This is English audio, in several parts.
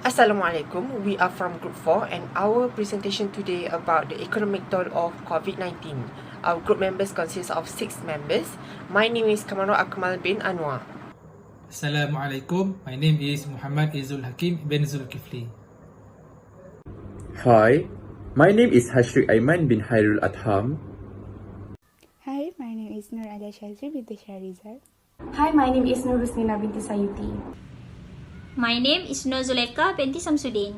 Assalamualaikum, we are from Group 4 and our presentation today about the economic toll of COVID-19. Our group members consist of 6 members. My name is Kamarul Akmal bin Anwar. Assalamualaikum, my name is Muhammad Izul Hakim bin Zulkifli. Hi, my name is Hashri Aiman bin Hairul Adham. Hi, my name is Nur Ada Shazri binti Sharizar. Hi, my name is Nur Husnina binti Sayuti. My name is Nur Zuleka binti Samsudin.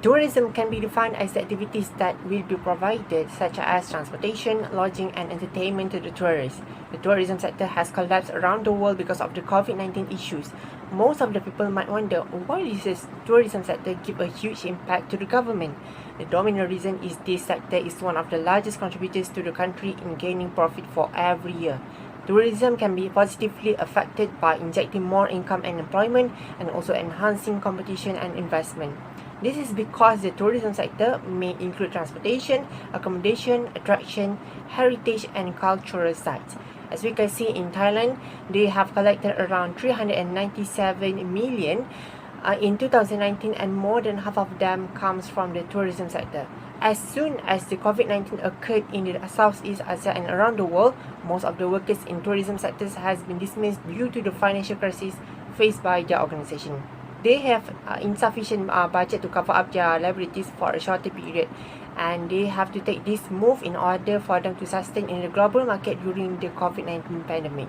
Tourism can be defined as the activities that will be provided, such as transportation, lodging, and entertainment to the tourists. The tourism sector has collapsed around the world because of the COVID-19 issues. Most of the people might wonder, why does this tourism sector give a huge impact to the government? The dominant reason is this sector is one of the largest contributors to the country in gaining profit for every year. Tourism can be positively affected by injecting more income and employment and also enhancing competition and investment. This is because the tourism sector may include transportation, accommodation, attraction, heritage and cultural sites. As we can see in Thailand, they have collected around 397 million in 2019 and more than half of them comes from the tourism sector. As soon as the COVID-19 occurred in the Southeast Asia and around the world, most of the workers in tourism sectors has been dismissed due to the financial crisis faced by their organization. They have insufficient budget to cover up their liabilities for a shorter period, and they have to take this move in order for them to sustain in the global market during the COVID-19 pandemic.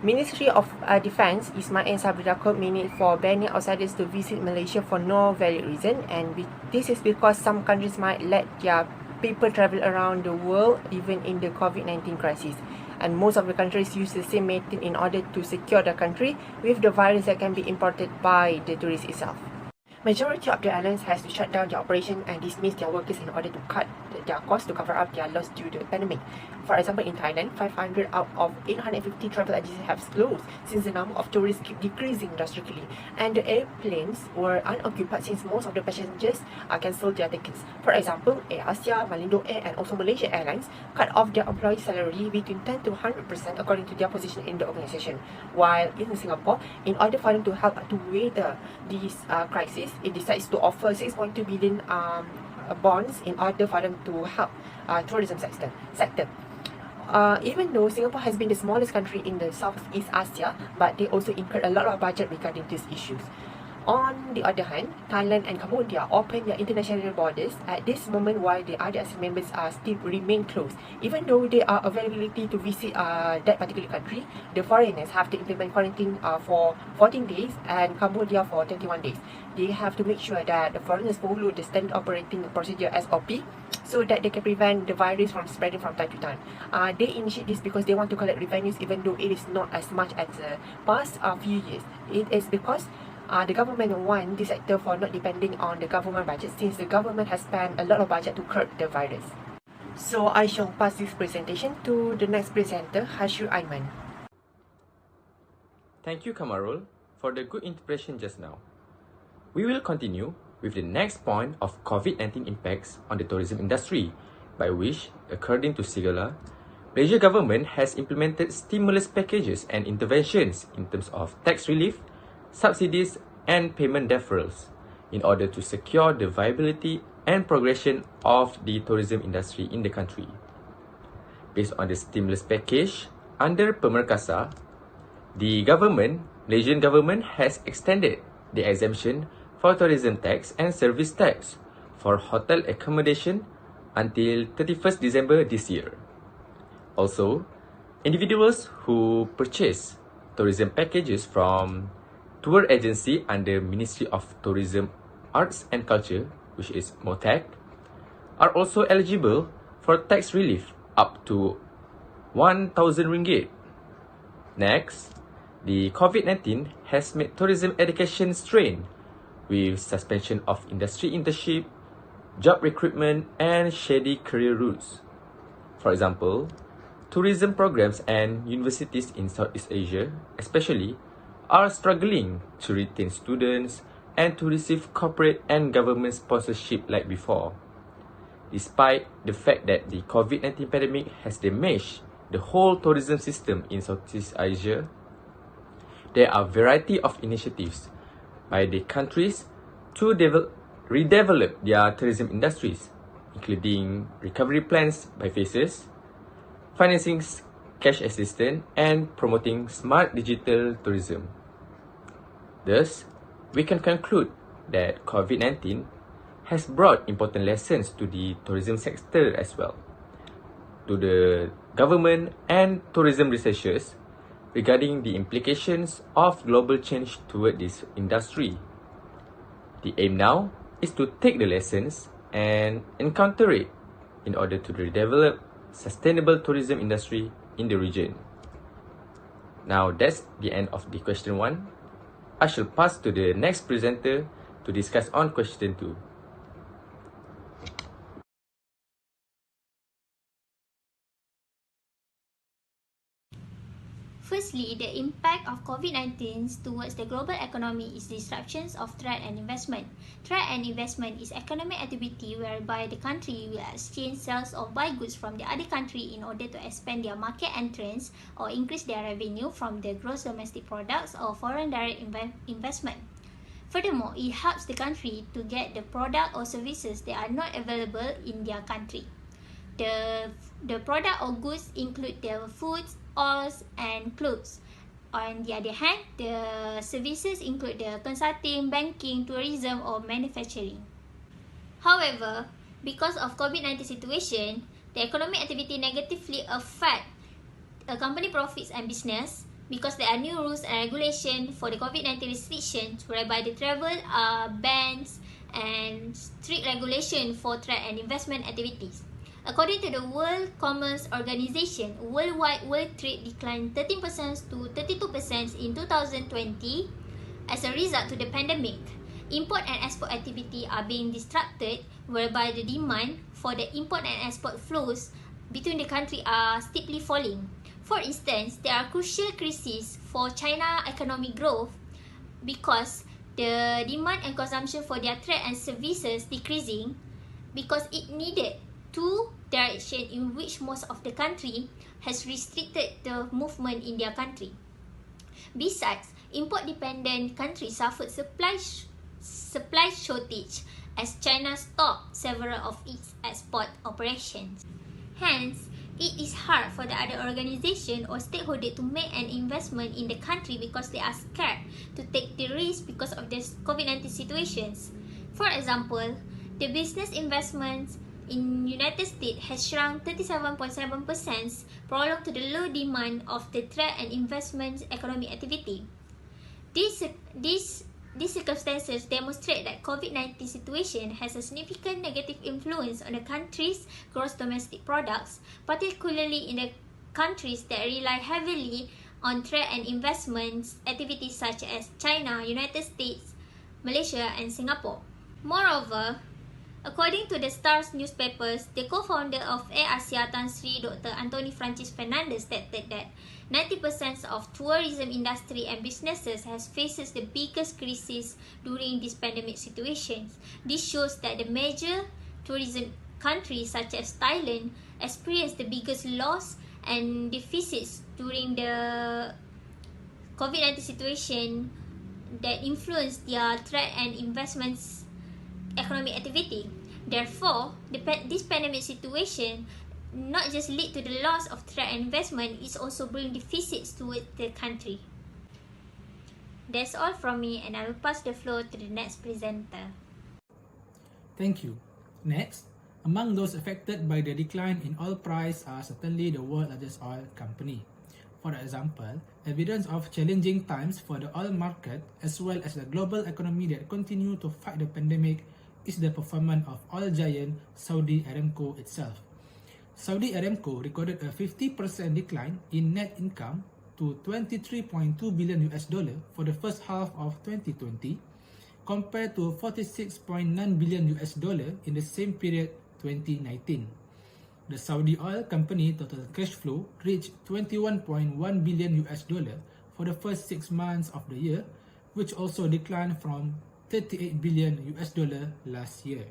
Ministry of Defence Ismail Sabri Yaakob made for banning outsiders to visit Malaysia for no valid reason, and this is because some countries might let their people travel around the world even in the COVID-19 crisis. And most of the countries use the same method in order to secure the country with the virus that can be imported by the tourist itself. Majority of the airlines has to shut down their operation and dismiss their workers in order to cut their costs to cover up their loss due to the pandemic. For example, in Thailand, 500 out of 850 travel agencies have closed since the number of tourists keep decreasing drastically, and the airplanes were unoccupied since most of the passengers cancelled their tickets. For example, Air Asia, Malindo Air and also Malaysia Airlines cut off their employees' salary between 10 to 100% according to their position in the organisation. While in Singapore, in order for them to help to weather this crisis, it decides to offer 6.2 billion bonds in order for them to help tourism sector. Even though Singapore has been the smallest country in the Southeast Asia, but they also incurred a lot of budget regarding these issues. On the other hand, Thailand and Cambodia opened their international borders at this moment while the other ASEAN members still remain closed. Even though there are availability to visit that particular country, the foreigners have to implement quarantine for 14 days and Cambodia for 21 days. They have to make sure that the foreigners follow the standard operating procedure SOP so that they can prevent the virus from spreading from time to time. They initiate this because they want to collect revenues even though it is not as much as the past few years. It is because the government wants this sector for not depending on the government budget since the government has spent a lot of budget to curb the virus. So I shall pass this presentation to the next presenter, Hashir Aiman. Thank you, Kamarul, for the good interpretation just now. We will continue with the next point of COVID-19 impacts on the tourism industry, by which, according to Sigala, Malaysia government has implemented stimulus packages and interventions in terms of tax relief, subsidies and payment deferrals in order to secure the viability and progression of the tourism industry in the country. Based on the stimulus package under Pemerkasa, the Malaysian government has extended the exemption for tourism tax and service tax for hotel accommodation until 31st December this year. Also, individuals who purchase tourism packages from tour agency under Ministry of Tourism, Arts and Culture, which is MOTAC, are also eligible for tax relief up to 1,000 ringgit. Next, the COVID-19 has made tourism education strained with suspension of industry internship, job recruitment and shady career routes. For example, tourism programs and universities in Southeast Asia, especially, are struggling to retain students and to receive corporate and government sponsorship like before. Despite the fact that the COVID-19 pandemic has damaged the whole tourism system in Southeast Asia, there are a variety of initiatives by the countries to redevelop their tourism industries, including recovery plans by phases, financing cash assistance, and promoting smart digital tourism. Thus, we can conclude that COVID-19 has brought important lessons to the tourism sector as well, to the government and tourism researchers regarding the implications of global change toward this industry. The aim now is to take the lessons and encounter it in order to redevelop sustainable tourism industry in the region. Now that's the end of the question 1. I shall pass to the next presenter to discuss on question 2. Firstly, the impact of COVID-19 towards the global economy is disruptions of trade and investment. Trade and investment is economic activity whereby the country will exchange, sales or buy goods from the other country in order to expand their market entrance or increase their revenue from the gross domestic products or foreign direct investment. Furthermore, it helps the country to get the product or services that are not available in their country. The product or goods include the foods, oils and clothes. On the other hand, the services include the consulting, banking, tourism or manufacturing. However, because of COVID-19 situation, the economic activity negatively affect a company profits and business because there are new rules and regulations for the COVID-19 restrictions whereby the travel bans and strict regulation for trade and investment activities. According to the World Commerce Organization, worldwide world trade declined 13% to 32% in 2020 as a result to the pandemic. Import and export activity are being disrupted whereby the demand for the import and export flows between the countries are steeply falling. For instance, there are crucial crises for China economic growth because the demand and consumption for their trade and services decreasing because it needed two directions in which most of the country has restricted the movement in their country. Besides, import-dependent countries suffered supply shortage as China stopped several of its export operations. Hence, it is hard for the other organization or stakeholder to make an investment in the country because they are scared to take the risk because of the COVID-19 situations. For example, the business investments in United States has shrunk 37.7%, prolonged to the low demand of the trade and investment economic activity. These circumstances demonstrate that COVID-19 situation has a significant negative influence on the country's gross domestic products, particularly in the countries that rely heavily on trade and investment activities such as China, United States, Malaysia, and Singapore. Moreover, according to the Stars newspapers, the co-founder of Air Asia, Tan Sri Dr. Anthony Francis Fernandez, stated that 90% of tourism industry and businesses has faced the biggest crisis during this pandemic situations. This shows that the major tourism countries such as Thailand experienced the biggest loss and deficits during the COVID-19 situation that influenced their trade and investments economic activity. Therefore, this pandemic situation not just lead to the loss of trade and investment, it also bring deficits towards the country. That's all from me, and I will pass the floor to the next presenter. Thank you. Next, among those affected by the decline in oil price are certainly the world's largest oil company. For example, evidence of challenging times for the oil market as well as the global economy that continue to fight the pandemic is the performance of oil giant Saudi Aramco itself. Saudi Aramco recorded a 50% decline in net income to $23.2 billion for the first half of 2020 compared to $46.9 billion in the same period 2019. The Saudi oil company total cash flow reached $21.1 billion for the first 6 months of the year, which also declined from $38 billion last year.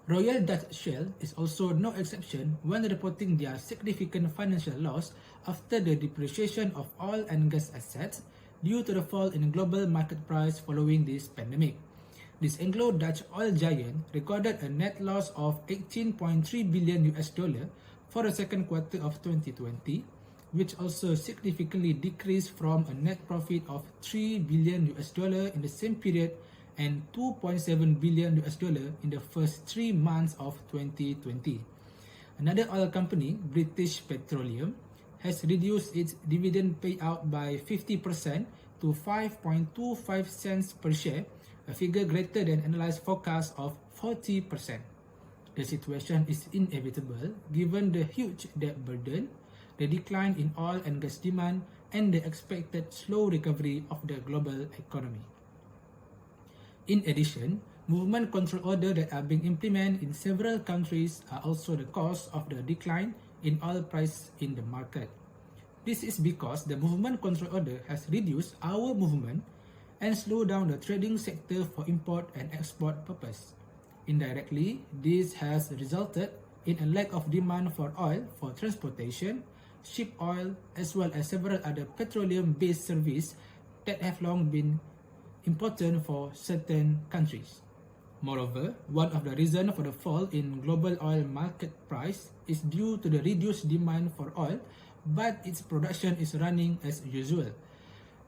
Royal Dutch Shell is also no exception when reporting their significant financial loss after the depreciation of oil and gas assets due to the fall in global market price following this pandemic. This Anglo-Dutch oil giant recorded a net loss of 18.3 billion US dollar for the second quarter of 2020, which also significantly decreased from a net profit of 3 billion US dollar in the same period and 2.7 billion US dollar in the first 3 months of 2020. Another oil company, British Petroleum, has reduced its dividend payout by 50% to 5.25 cents per share, a figure greater than analyst forecast of 40%. The situation is inevitable given the huge debt burden, the decline in oil and gas demand, and the expected slow recovery of the global economy. In addition, movement control orders that are being implemented in several countries are also the cause of the decline in oil price in the market. This is because the movement control order has reduced our movement and slowed down the trading sector for import and export purpose. Indirectly, this has resulted in a lack of demand for oil for transportation, ship oil, as well as several other petroleum-based services that have long been important for certain countries. Moreover, one of the reasons for the fall in global oil market price is due to the reduced demand for oil, but its production is running as usual.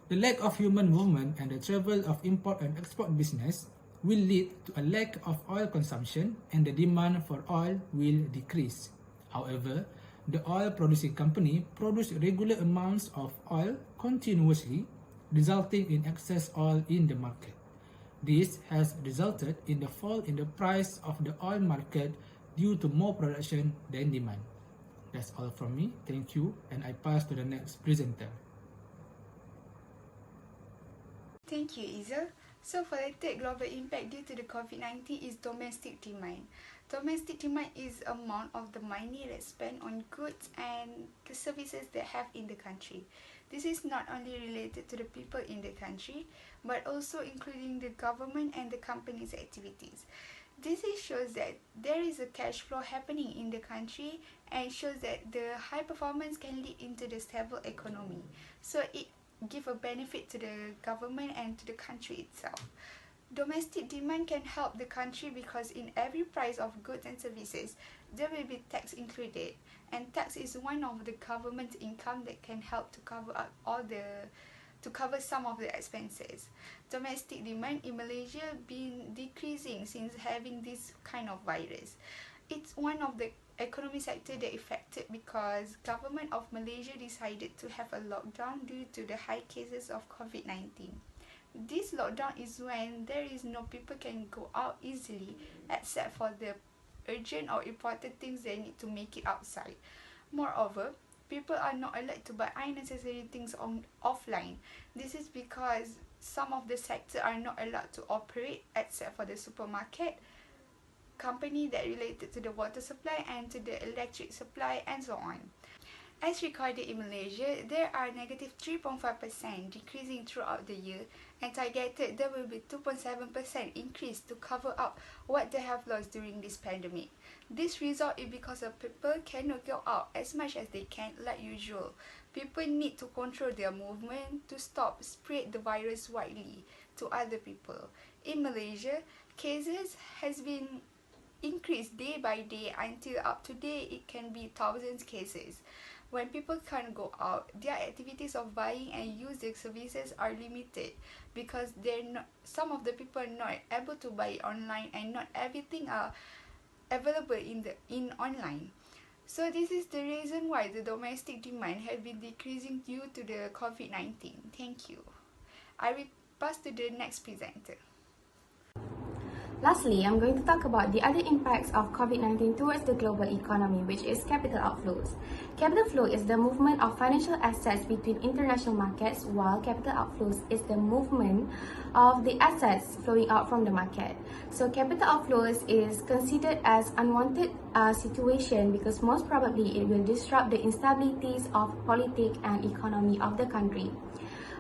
The lack of human movement and the travel of import and export business will lead to a lack of oil consumption and the demand for oil will decrease. However, the oil producing company produce regular amounts of oil continuously, resulting in excess oil in the market. This has resulted in the fall in the price of the oil market due to more production than demand. That's all from me. Thank you, and I pass to the next presenter. Thank you, Izzal. So for the third global impact due to the COVID-19 is domestic demand. Domestic demand is the amount of the money that's spent on goods and services they have in the country. This is not only related to the people in the country, but also including the government and the company's activities. This shows that there is a cash flow happening in the country and shows that the high performance can lead into the stable economy. So it gives a benefit to the government and to the country itself. Domestic demand can help the country because in every price of goods and services, there will be tax included, and tax is one of the government income that can help to cover up some of the expenses. Domestic demand in Malaysia been decreasing since having this kind of virus. It's one of the economy sector that affected because government of Malaysia decided to have a lockdown due to the high cases of COVID-19. This lockdown is when there is no people can go out easily except for the urgent or important things they need to make it outside. Moreover, people are not allowed to buy unnecessary things offline. This is because some of the sectors are not allowed to operate except for the supermarket, company that related to the water supply and to the electric supply and so on. As recorded in Malaysia, there are negative 3.5% decreasing throughout the year and targeted there will be 2.7% increase to cover up what they have lost during this pandemic. This result is because of people cannot go out as much as they can like usual. People need to control their movement to stop spread the virus widely to other people. In Malaysia, cases has been increased day by day until up to date it can be thousands cases. When people can't go out, their activities of buying and use their services are limited because some of the people are not able to buy online and not everything are available in online. So this is the reason why the domestic demand has been decreasing due to the COVID-19. Thank you. I will pass to the next presenter. Lastly, I'm going to talk about the other impacts of COVID-19 towards the global economy, which is capital outflows. Capital flow is the movement of financial assets between international markets, while capital outflows is the movement of the assets flowing out from the market. So capital outflows is considered as unwanted situation because most probably it will disrupt the instabilities of politics and economy of the country.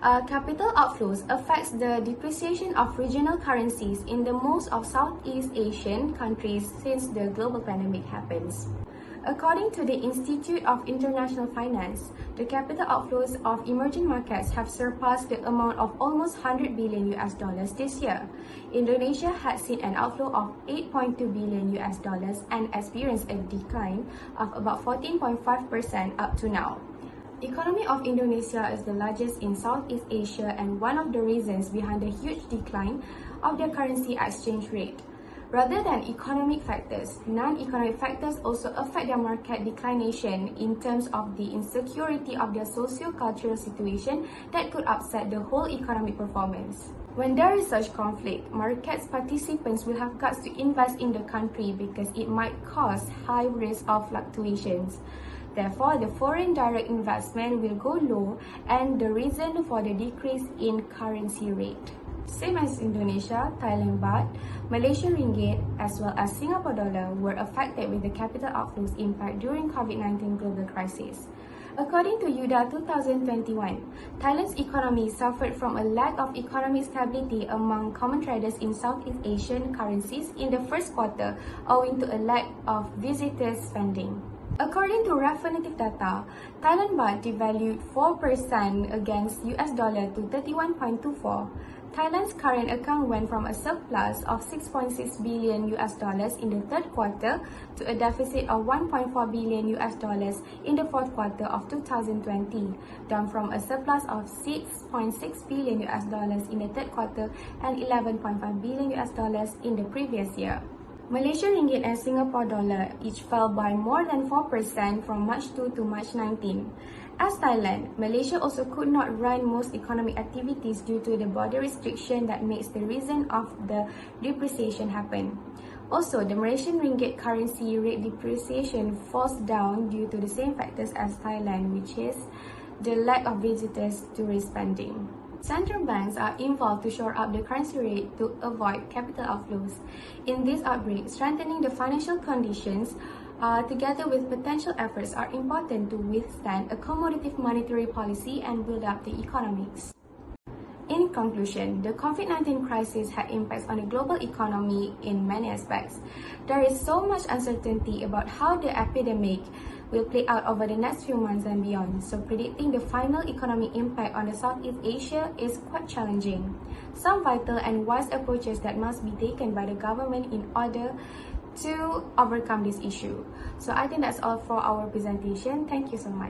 Capital outflows affects the depreciation of regional currencies in the most of Southeast Asian countries since the global pandemic happens. According to the Institute of International Finance, the capital outflows of emerging markets have surpassed the amount of almost 100 billion US dollars this year. Indonesia had seen an outflow of 8.2 billion US dollars and experienced a decline of about 14.5% up to now. Economy of Indonesia is the largest in Southeast Asia and one of the reasons behind the huge decline of their currency exchange rate. Rather than economic factors, non-economic factors also affect their market declination in terms of the insecurity of their socio-cultural situation that could upset the whole economic performance. When there is such conflict, market participants will have guts to invest in the country because it might cause high risk of fluctuations. Therefore, the foreign direct investment will go low and the reason for the decrease in currency rate. Same as Indonesia, Thailand baht, Malaysian ringgit, as well as Singapore dollar were affected with the capital outflows impact during COVID-19 global crisis. According to UDA 2021, Thailand's economy suffered from a lack of economic stability among common traders in Southeast Asian currencies in the first quarter owing to a lack of visitor spending. According to Refinitiv data, Thailand baht devalued 4% against US dollar to 31.24. Thailand's current account went from a surplus of 6.6 billion US dollars in the third quarter to a deficit of 1.4 billion US dollars in the fourth quarter of 2020, down from a surplus of 6.6 billion US dollars in the third quarter and 11.5 billion US dollars in the previous year. Malaysian ringgit and Singapore dollar each fell by more than 4% from March 2 to March 19. As Thailand, Malaysia also could not run most economic activities due to the border restriction that makes the reason of the depreciation happen. Also, the Malaysian ringgit currency rate depreciation falls down due to the same factors as Thailand, which is the lack of visitors tourist spending. Central banks are involved to shore up the currency rate to avoid capital outflows. In this outbreak, strengthening the financial conditions together with potential efforts are important to withstand accommodative monetary policy and build up the economics. In conclusion, the COVID-19 crisis had impacts on the global economy in many aspects. There is so much uncertainty about how the epidemic will play out over the next few months and beyond, so predicting the final economic impact on the Southeast Asia is quite challenging. Some vital and wise approaches that must be taken by the government in order to overcome this issue. So I think that's all for our presentation. Thank you so much.